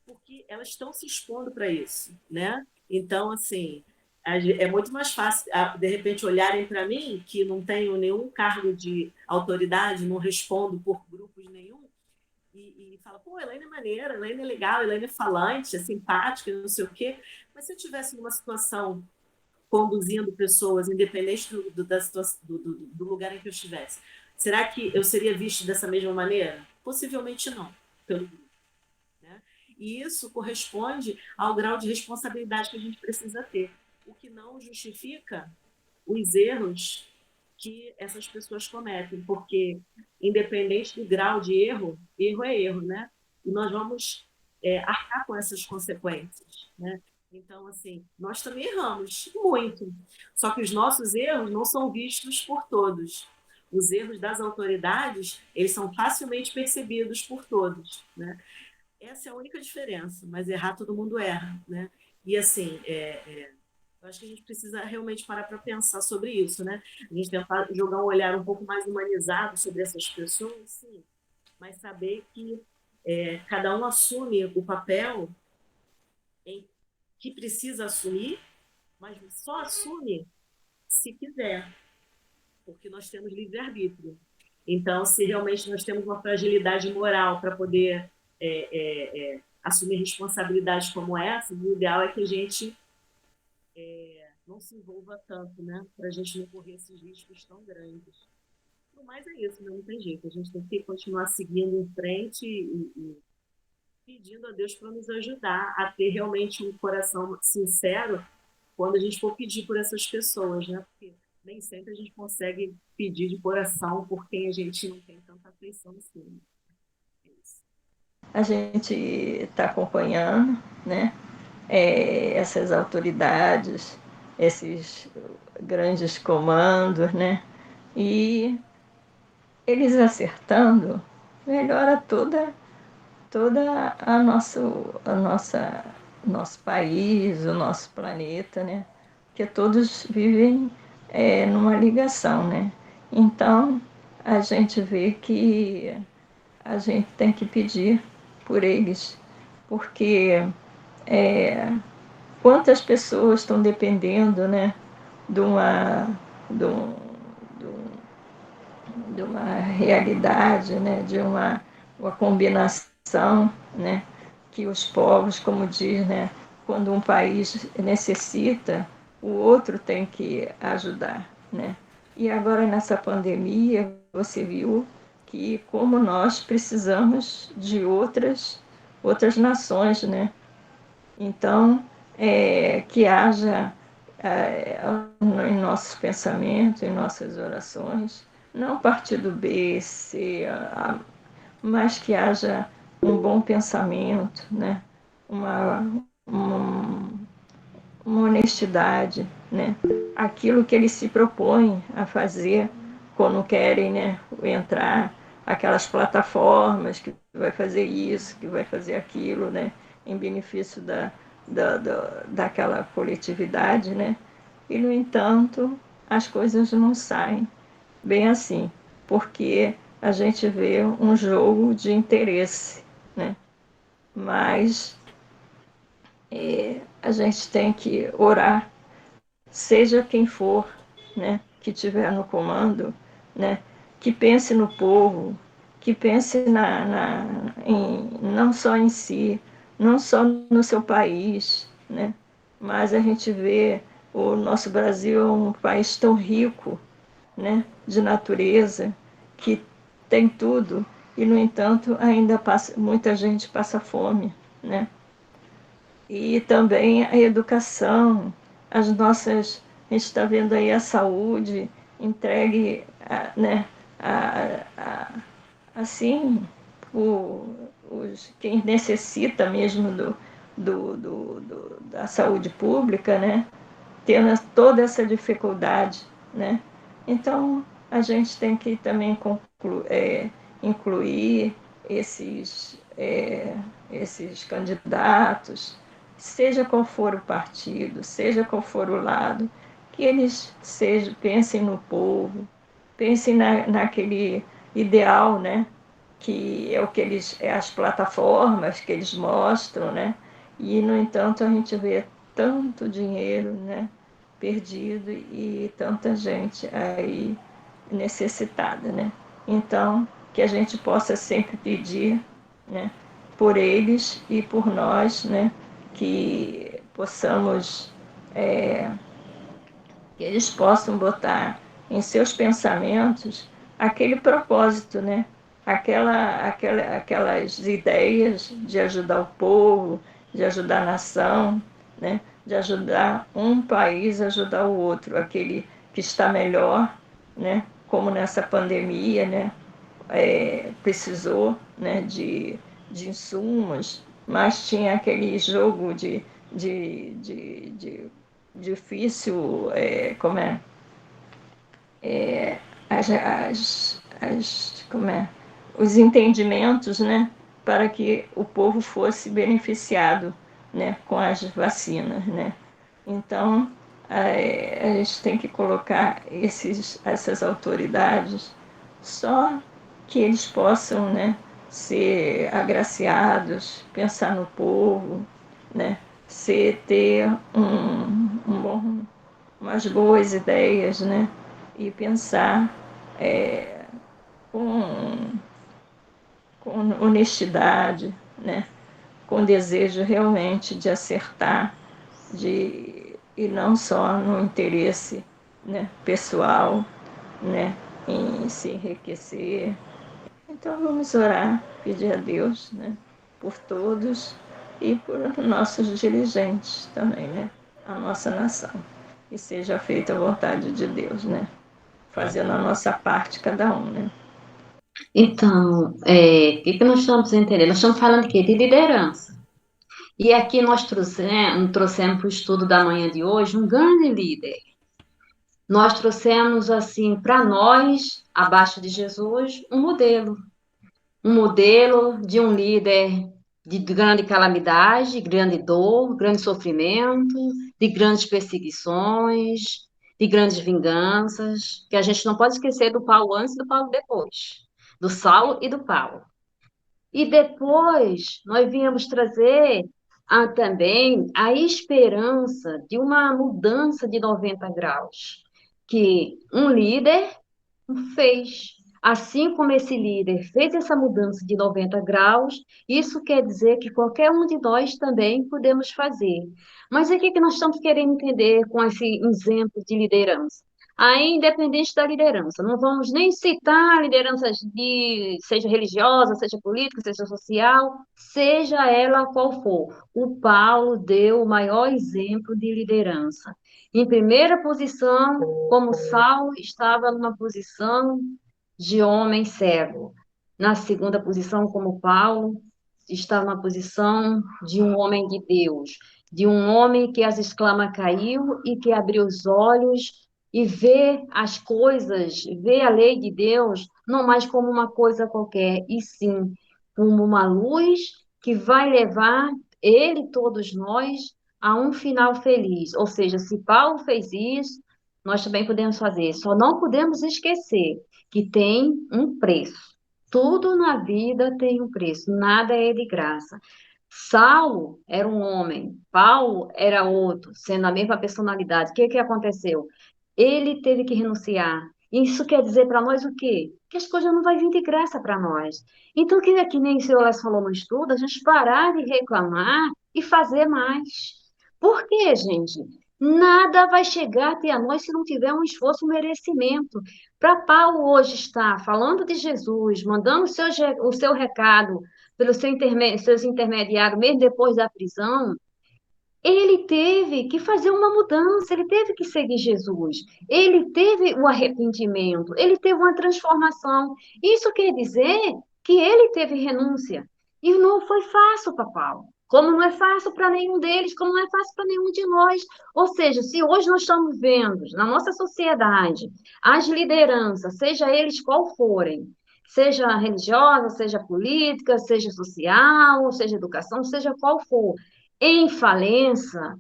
porque elas estão se expondo para isso, né? Então, assim, é muito mais fácil, de repente, olharem para mim, que não tenho nenhum cargo de autoridade, não respondo por grupos nenhum, e fala, pô, Elaine é maneira, Elaine é legal, Elaine é falante, é simpática, não sei o quê. Mas se eu tivesse numa situação conduzindo pessoas, independente do lugar em que eu estivesse, será que eu seria visto dessa mesma maneira? Possivelmente não, pelo grupo. Né? E isso corresponde ao grau de responsabilidade que a gente precisa ter, o que não justifica os erros que essas pessoas cometem, porque independente do grau de erro, erro é erro, né? E nós vamos arcar com essas consequências, né? Então, assim, nós também erramos muito, só que os nossos erros não são vistos por todos. Os erros das autoridades, eles são facilmente percebidos por todos, né? Essa é a única diferença, mas errar todo mundo erra, né? E assim, eu acho que a gente precisa realmente parar para pensar sobre isso, né? A gente tentar jogar um olhar um pouco mais humanizado sobre essas pessoas, sim, mas saber que cada um assume o papel em que precisa assumir, mas só assume se quiser, porque nós temos livre-arbítrio. Então, se realmente nós temos uma fragilidade moral para poder assumir responsabilidades como essa, o ideal é que a gente não se envolva tanto, né? Para a gente não correr esses riscos tão grandes. Mas é isso, não tem jeito. A gente tem que continuar seguindo em frente e pedindo a Deus para nos ajudar a ter realmente um coração sincero quando a gente for pedir por essas pessoas, né? Porque nem sempre a gente consegue pedir de coração por quem a gente não tem tanta afeição assim. É isso. A gente está acompanhando, né? Essas autoridades, esses grandes comandos, né? E eles acertando, melhora toda nosso país, o nosso planeta, né? Porque todos vivem numa ligação, né? Então a gente vê que a gente tem que pedir por eles, porque quantas pessoas estão dependendo, né, de uma, de um, de um, de uma realidade, né, de uma combinação, né, que os povos, como diz, né, quando um país necessita, o outro tem que ajudar, né? E agora nessa pandemia você viu que como nós precisamos de outras nações, né? Então, que haja em nossos pensamentos, em nossas orações, não partido B, C, A, mas que haja um bom pensamento, né? uma, um, uma honestidade, né? Aquilo que eles se propõem a fazer quando querem, né, entrar, aquelas plataformas que vai fazer isso, que vai fazer aquilo, né, em benefício daquela coletividade, né? E, no entanto, as coisas não saem bem assim, porque a gente vê um jogo de interesse, né? Mas a gente tem que orar, seja quem for, né, que estiver no comando, né, que pense no povo, que pense não só em si, não só no seu país, né, mas a gente vê o nosso Brasil é um país tão rico, né, de natureza, que tem tudo, e, no entanto, ainda muita gente passa fome, né? E também a educação, as nossas, a gente está vendo aí a saúde entregue, né, assim, quem necessita mesmo da saúde pública, né, tendo toda essa dificuldade, né? Então a gente tem que também incluir esses candidatos, seja qual for o partido, seja qual for o lado, que eles pensem no povo, pensem naquele ideal, né? Que é o que as plataformas que eles mostram, né? E, no entanto, a gente vê tanto dinheiro, né, perdido e tanta gente aí necessitada, né? Então, que a gente possa sempre pedir, né, por eles e por nós, né, que possamos, que eles possam botar em seus pensamentos aquele propósito, né? Aquelas ideias de ajudar o povo, de ajudar a nação, de ajudar um país a ajudar o outro, aquele que está melhor, né? Como nessa pandemia, né? Precisou, né? De insumos, mas tinha aquele jogo de difícil, como é, como é, os entendimentos, né, para que o povo fosse beneficiado, né, com as vacinas, né. Então, a gente tem que colocar essas autoridades só que eles possam, né, ser agraciados, pensar no povo, né, ter um bom, umas boas ideias, né, e pensar é, com, com honestidade, né, com desejo realmente de acertar, e não só no interesse, né, pessoal, né, em se enriquecer. Então vamos orar, pedir a Deus, né, por todos e por nossos dirigentes também, né, a nossa nação. E seja feita a vontade de Deus, né, fazendo a nossa parte cada um, né. Então, o que nós estamos entendendo? Nós estamos falando de quê? De liderança. E aqui nós trouxemos para o estudo da manhã de hoje um grande líder. Nós trouxemos, assim, para nós, abaixo de Jesus, um modelo de um líder de grande calamidade, grande dor, grande sofrimento, de grandes perseguições, de grandes vinganças, que a gente não pode esquecer do Paulo antes e do Paulo depois, do Saulo e do Paulo. E depois nós viemos trazer também a esperança de uma mudança de 90 graus, que um líder fez. Assim como esse líder fez essa mudança de 90 graus, isso quer dizer que qualquer um de nós também podemos fazer. Mas o que que nós estamos querendo entender com esse exemplo de liderança? Aí, independente da liderança, não vamos nem citar lideranças seja religiosa, seja política, seja social, seja ela qual for. O Paulo deu o maior exemplo de liderança. Em primeira posição, como Saulo estava numa posição de homem cego. Na segunda posição, como Paulo, estava na posição de um homem de Deus, de um homem que as exclama caiu e que abriu os olhos e vê as coisas, vê a lei de Deus, não mais como uma coisa qualquer, e sim como uma luz que vai levar ele e todos nós a um final feliz. Ou seja, se Paulo fez isso, nós também podemos fazer. Só não podemos esquecer que tem um preço. Tudo na vida tem um preço, nada é de graça. Saulo era um homem, Paulo era outro, sendo a mesma personalidade. O que que aconteceu? Ele teve que renunciar. Isso quer dizer para nós o quê? Que as coisas não vão vir de graça para nós. Então, que nem o senhor Les falou no estudo, a gente parar de reclamar e fazer mais. Por quê, gente? Nada vai chegar até a nós se não tiver um esforço, um merecimento. Para Paulo hoje estar falando de Jesus, mandando o seu recado pelos seus intermediários, mesmo depois da prisão, ele teve que fazer uma mudança, ele teve que seguir Jesus, ele teve o arrependimento, ele teve uma transformação. Isso quer dizer que ele teve renúncia. E não foi fácil para Paulo, como não é fácil para nenhum deles, como não é fácil para nenhum de nós. Ou seja, se hoje nós estamos vendo na nossa sociedade as lideranças, seja eles qual forem, seja religiosa, seja política, seja social, seja educação, seja qual for, em falência,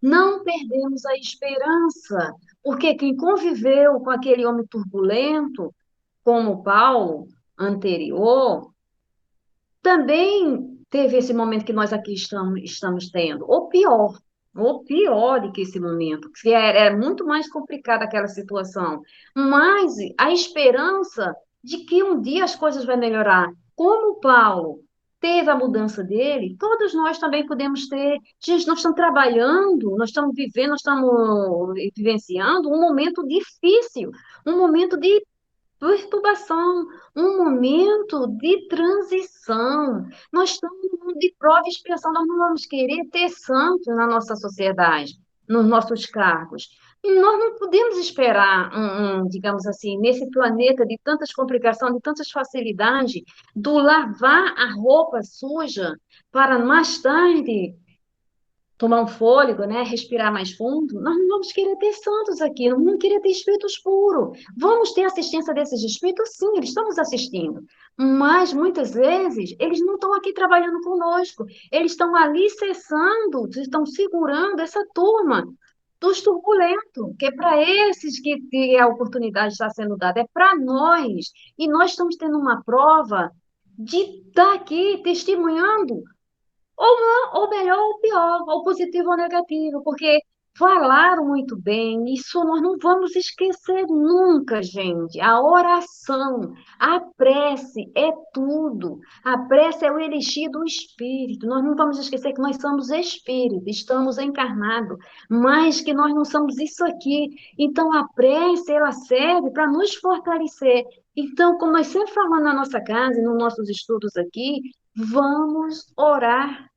não perdemos a esperança, porque quem conviveu com aquele homem turbulento, como Paulo, anterior, também teve esse momento que nós aqui estamos tendo, ou pior do que esse momento, que é muito mais complicada aquela situação, mas a esperança de que um dia as coisas vão melhorar, como Paulo teve a mudança dele, todos nós também podemos ter. Gente, nós estamos trabalhando, nós estamos vivendo, nós estamos vivenciando um momento difícil, um momento de perturbação, um momento de transição. Nós estamos num mundo de prova e expiação, nós não vamos querer ter santos na nossa sociedade, nos nossos cargos. E nós não podemos esperar, digamos assim, nesse planeta de tantas complicações, de tantas facilidades, do lavar a roupa suja para mais tarde tomar um fôlego, né? Respirar mais fundo. Nós não vamos querer ter santos aqui, não vamos querer ter espíritos puros. Vamos ter assistência desses espíritos? Sim, eles estão nos assistindo. Mas muitas vezes eles não estão aqui trabalhando conosco. Eles estão ali cessando, estão segurando essa turma dos turbulentos, que é para esses que a oportunidade está sendo dada, é para nós. E nós estamos tendo uma prova de estar aqui testemunhando ou melhor ou pior, ou positivo ou negativo, porque falaram muito bem, isso nós não vamos esquecer nunca, gente. A oração, a prece é tudo. A prece é o elixir do espírito. Nós não vamos esquecer que nós somos espírito, estamos encarnados, mas que nós não somos isso aqui. Então a prece, ela serve para nos fortalecer. Então, como nós sempre falamos na nossa casa e nos nossos estudos aqui, vamos orar,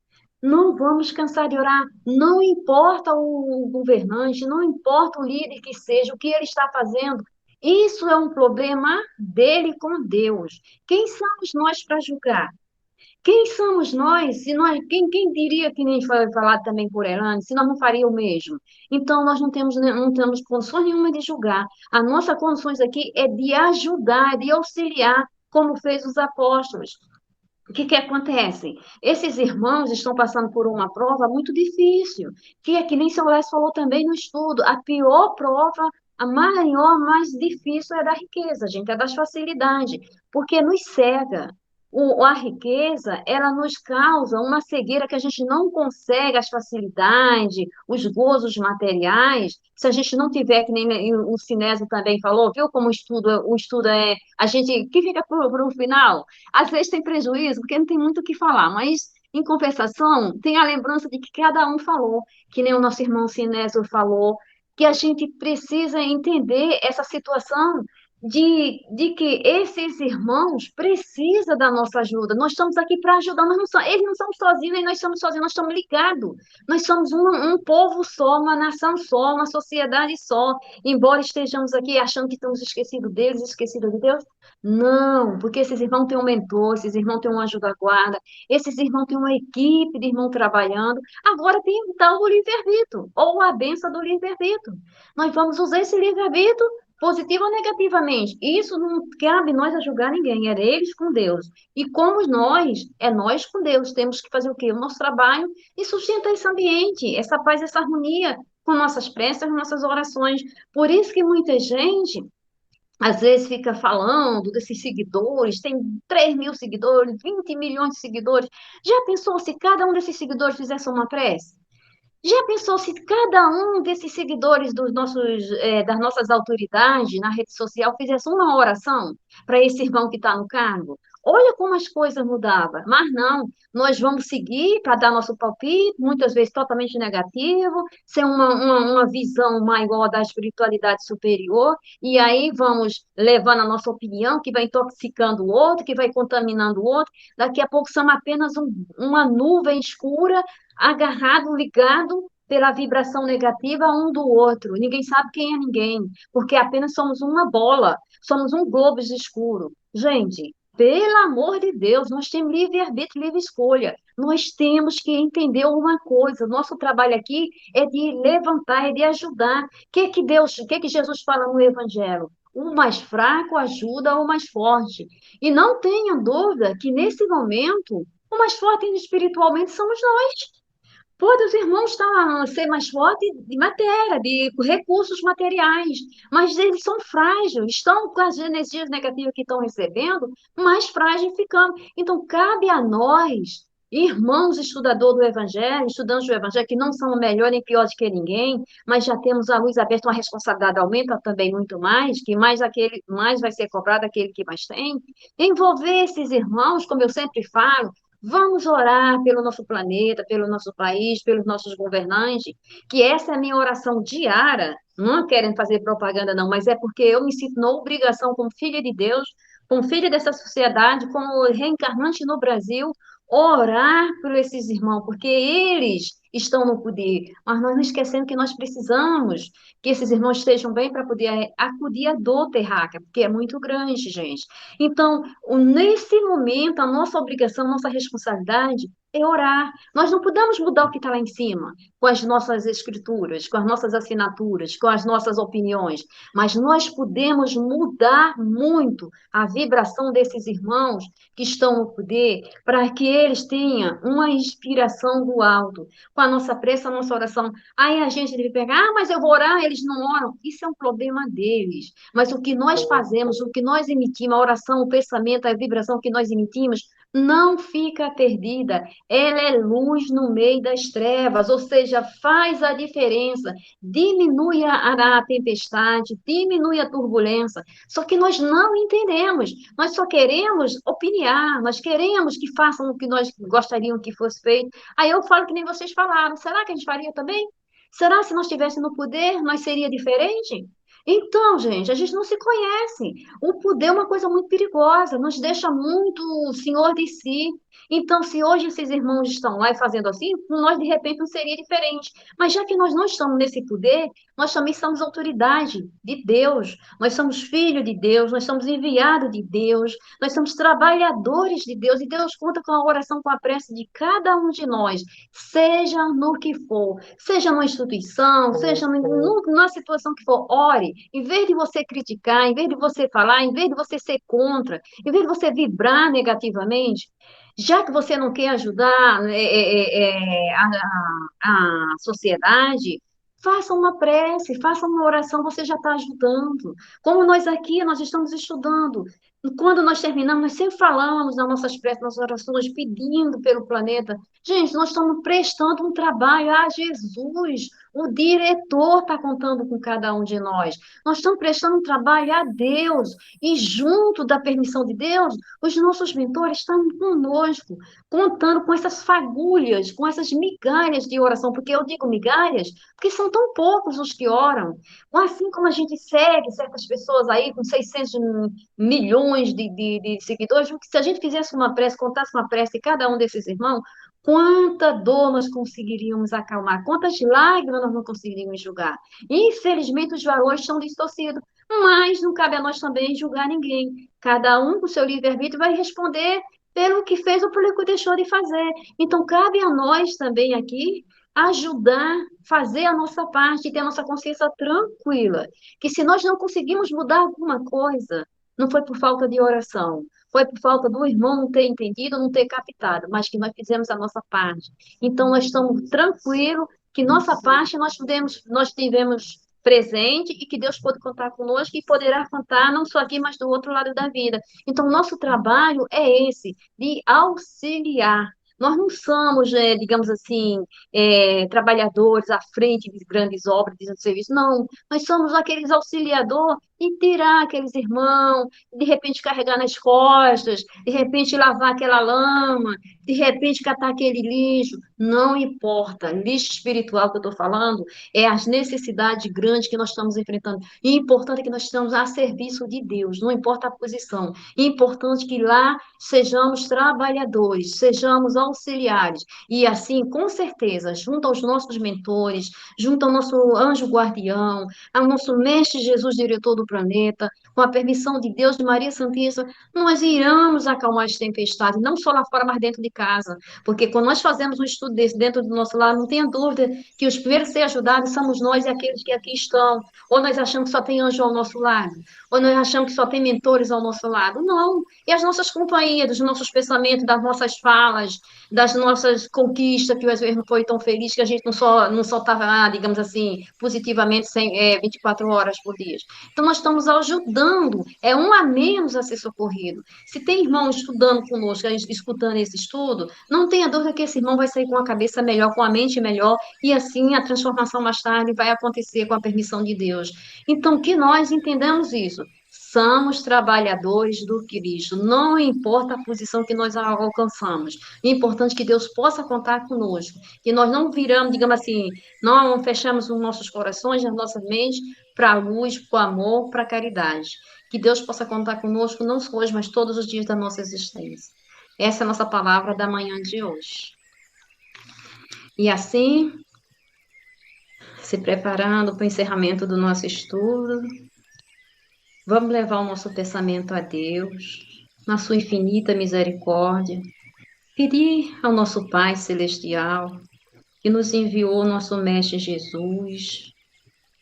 não vamos cansar de orar. Não importa o governante, não importa o líder que seja, o que ele está fazendo. Isso é um problema dele com Deus. Quem somos nós para julgar? Quem somos nós? Se nós quem diria que nem foi falado também por Elane, se nós não faríamos o mesmo? Então, nós não temos condições nenhuma de julgar. A nossa condições aqui é de ajudar, de auxiliar, como fez os apóstolos. O que acontece? Esses irmãos estão passando por uma prova muito difícil, que é que nem seu Les falou também no estudo, a pior prova, a maior, mais difícil é da riqueza, gente, é das facilidades, porque nos cega. A riqueza, ela nos causa uma cegueira que a gente não consegue as facilidades, os gozos materiais, se a gente não tiver, que nem o Sinésio também falou, viu como o estudo é, a gente, que fica para o final, às vezes tem prejuízo, porque não tem muito o que falar, mas, em compensação, tem a lembrança de que cada um falou, que nem o nosso irmão Sinésio falou, que a gente precisa entender essa situação de que esses irmãos precisam da nossa ajuda. Nós estamos aqui para ajudar, eles não são sozinhos, nem nós estamos sozinhos, nós estamos ligados. Nós somos um povo só, uma nação só, uma sociedade só. Embora estejamos aqui achando que estamos esquecidos deles, esquecidos de Deus, não, porque esses irmãos têm um mentor, esses irmãos têm um anjo da guarda, esses irmãos têm uma equipe de irmãos trabalhando. Agora tem o tal do livre-arbítrio, ou a benção do livre-arbítrio. Nós vamos usar esse livre-arbítrio positivo ou negativamente. Isso não cabe nós a julgar ninguém, é eles com Deus. E como nós, é nós com Deus, temos que fazer o quê? O nosso trabalho e sustentar esse ambiente, essa paz, essa harmonia com nossas preces, nossas orações. Por isso que muita gente às vezes fica falando desses seguidores, tem 3.000 seguidores, 20 milhões de seguidores. Já pensou se cada um desses seguidores fizesse uma prece? Já pensou se cada um desses seguidores das nossas autoridades na rede social fizesse uma oração para esse irmão que está no cargo? Olha como as coisas mudavam. Mas não, nós vamos seguir para dar nosso palpite, muitas vezes totalmente negativo, sem uma visão maior da espiritualidade superior, e aí vamos levando a nossa opinião, que vai intoxicando o outro, que vai contaminando o outro. Daqui a pouco somos apenas uma nuvem escura agarrado, ligado pela vibração negativa um do outro. Ninguém sabe quem é ninguém, porque apenas somos uma bola, somos um globo escuro. Gente, pelo amor de Deus, nós temos livre-arbítrio, livre escolha. Nós temos que entender uma coisa. Nosso trabalho aqui é de levantar, é de ajudar. O que Jesus fala no Evangelho? O mais fraco ajuda o mais forte. E não tenha dúvida que nesse momento o mais forte espiritualmente somos nós. Pode os irmãos ser mais fortes de matéria, de recursos materiais, mas eles são frágeis, estão com as energias negativas que estão recebendo, mais frágeis ficamos. Então, cabe a nós, irmãos estudadores do Evangelho, estudantes do Evangelho, que não são melhor nem pior do que ninguém, mas já temos a luz aberta, uma responsabilidade aumenta também muito mais, que mais vai ser cobrado aquele que mais tem, envolver esses irmãos, como eu sempre falo. Vamos orar pelo nosso planeta, pelo nosso país, pelos nossos governantes, que essa é a minha oração diária. Não querem fazer propaganda, não, mas é porque eu me sinto na obrigação, como filha de Deus, como filha dessa sociedade, como reencarnante no Brasil, orar por esses irmãos, porque eles estão no poder, mas nós não esquecemos que nós precisamos que esses irmãos estejam bem para poder acudir a dor terráquea, porque é muito grande, gente. Então, nesse momento, a nossa obrigação, a nossa responsabilidade é orar. Nós não podemos mudar o que está lá em cima, com as nossas escrituras, com as nossas assinaturas, com as nossas opiniões, mas nós podemos mudar muito a vibração desses irmãos que estão no poder, para que eles tenham uma inspiração do alto, com a nossa prece, a nossa oração. Aí a gente deve pegar, mas eu vou orar, eles não oram. Isso é um problema deles. Mas o que nós fazemos, o que nós emitimos, a oração, o pensamento, a vibração que nós emitimos, não fica perdida. Ela é luz no meio das trevas, ou seja, faz a diferença, diminui a tempestade, diminui a turbulência. Só que nós não entendemos. Nós só queremos opiniar, nós queremos que façam o que nós gostaríamos que fosse feito. Aí eu falo que nem vocês falaram. Será que a gente faria também? Será que se nós estivéssemos no poder, nós seria diferente? Então, gente, a gente não se conhece. O poder é uma coisa muito perigosa, nos deixa muito senhor de si. Então, se hoje esses irmãos estão lá e fazendo assim, nós de repente não seria diferente. Mas já que nós não estamos nesse poder, nós também somos autoridade de Deus. Nós somos filhos de Deus, nós somos enviados de Deus, nós somos trabalhadores de Deus. E Deus conta com a oração, com a prece de cada um de nós, seja no que for, seja numa instituição, seja na situação que for, ore. Em vez de você criticar, em vez de você falar, em vez de você ser contra, em vez de você vibrar negativamente, já que você não quer ajudar a sociedade, faça uma prece, faça uma oração, você já está ajudando. Como nós aqui, nós estamos estudando. Quando nós terminamos, nós sempre falamos nas nossas preces, nas orações, pedindo pelo planeta. Gente, nós estamos prestando um trabalho a Jesus. O diretor está contando com cada um de nós. Nós estamos prestando um trabalho a Deus. E junto da permissão de Deus, os nossos mentores estão conosco, contando com essas fagulhas, com essas migalhas de oração. Porque eu digo migalhas, porque são tão poucos os que oram. Assim como a gente segue certas pessoas aí com 600 milhões de seguidores, porque se a gente fizesse uma prece, contasse uma prece de cada um desses irmãos, quanta dor nós conseguiríamos acalmar, quantas lágrimas nós não conseguiríamos enxugar. Infelizmente, os valores são distorcidos, mas não cabe a nós também julgar ninguém. Cada um, com seu livre-arbítrio, vai responder pelo que fez ou pelo que deixou de fazer. Então, cabe a nós também aqui ajudar, fazer a nossa parte, ter a nossa consciência tranquila, que se nós não conseguimos mudar alguma coisa, não foi por falta de oração, foi por falta do irmão não ter entendido, não ter captado, mas que nós fizemos a nossa parte. Então, nós estamos tranquilos que nossa parte nós tivemos presente e que Deus pode contar conosco e poderá contar não só aqui, mas do outro lado da vida. Então, nosso trabalho é esse, de auxiliar. Nós não somos, digamos assim, trabalhadores à frente de grandes obras, de serviço. Não, nós somos aqueles auxiliadores e tirar aqueles irmãos, de repente carregar nas costas, de repente lavar aquela lama, de repente catar aquele lixo. Não importa, lixo espiritual que eu estou falando é as necessidades grandes que nós estamos enfrentando. E o importante é que nós estamos a serviço de Deus, não importa a posição. É importante que lá sejamos trabalhadores, sejamos auxiliares. E assim, com certeza, junto aos nossos mentores, junto ao nosso anjo guardião, ao nosso mestre Jesus, diretor do planeta, com a permissão de Deus, de Maria Santíssima, nós iremos acalmar as tempestades, não só lá fora, mas dentro de casa. Porque quando nós fazemos um estudo desse dentro do nosso lar, não tenha dúvida que os primeiros a ser ajudados somos nós e aqueles que aqui estão. Ou nós achamos que só tem anjo ao nosso lado, ou nós achamos que só tem mentores ao nosso lado. Não. E as nossas companhias, dos nossos pensamentos, das nossas falas, das nossas conquistas, que às vezes não foi tão feliz, que a gente não só estava, digamos assim, positivamente 24 horas por dia. Então, nós estamos ajudando, é um a menos a ser socorrido. Se tem irmão estudando conosco, escutando esse estudo, não tenha dúvida que esse irmão vai sair com a cabeça melhor, com a mente melhor, e assim a transformação mais tarde vai acontecer com a permissão de Deus. Então, que nós entendamos isso. Somos trabalhadores do Cristo, não importa a posição que nós alcançamos. É importante que Deus possa contar conosco, que nós não viramos, digamos assim, não fechamos os nossos corações, as nossas mentes para a luz, para o amor, para a caridade. Que Deus possa contar conosco, não só hoje, mas todos os dias da nossa existência. Essa é a nossa palavra da manhã de hoje. E assim, se preparando para o encerramento do nosso estudo, vamos levar o nosso pensamento a Deus, na sua infinita misericórdia, pedir ao nosso Pai Celestial, que nos enviou nosso Mestre Jesus,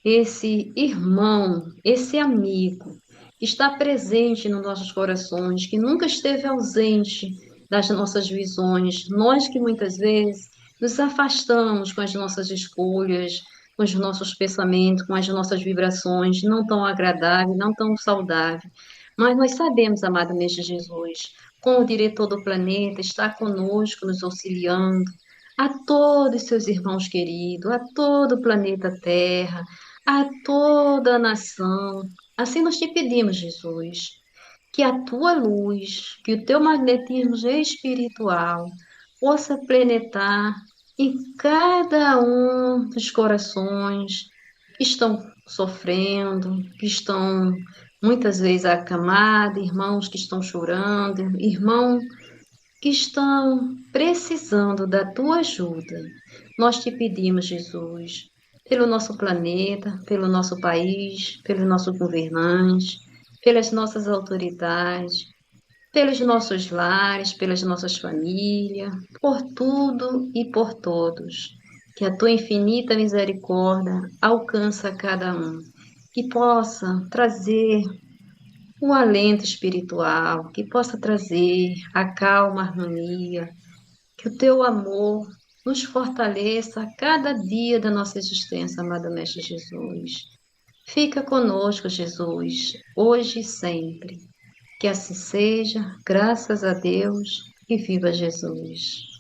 esse irmão, esse amigo, que está presente nos nossos corações, que nunca esteve ausente das nossas visões, nós que muitas vezes nos afastamos com as nossas escolhas, com os nossos pensamentos, com as nossas vibrações, não tão agradáveis, não tão saudáveis. Mas nós sabemos, amado Mestre Jesus, como o diretor do planeta está conosco, nos auxiliando, a todos seus irmãos queridos, a todo o planeta Terra, a toda a nação. Assim nós te pedimos, Jesus, que a tua luz, que o teu magnetismo espiritual possa planetar em cada um dos corações que estão sofrendo, que estão muitas vezes acamados, irmãos que estão chorando, irmãos que estão precisando da tua ajuda. Nós te pedimos, Jesus, pelo nosso planeta, pelo nosso país, pelos nossos governantes, pelas nossas autoridades, pelos nossos lares, pelas nossas famílias, por tudo e por todos. Que a tua infinita misericórdia alcança cada um, que possa trazer um alento espiritual, que possa trazer a calma, a harmonia, que o teu amor nos fortaleça a cada dia da nossa existência, amado Mestre Jesus. Fica conosco, Jesus, hoje e sempre. Que assim seja, graças a Deus, e viva Jesus.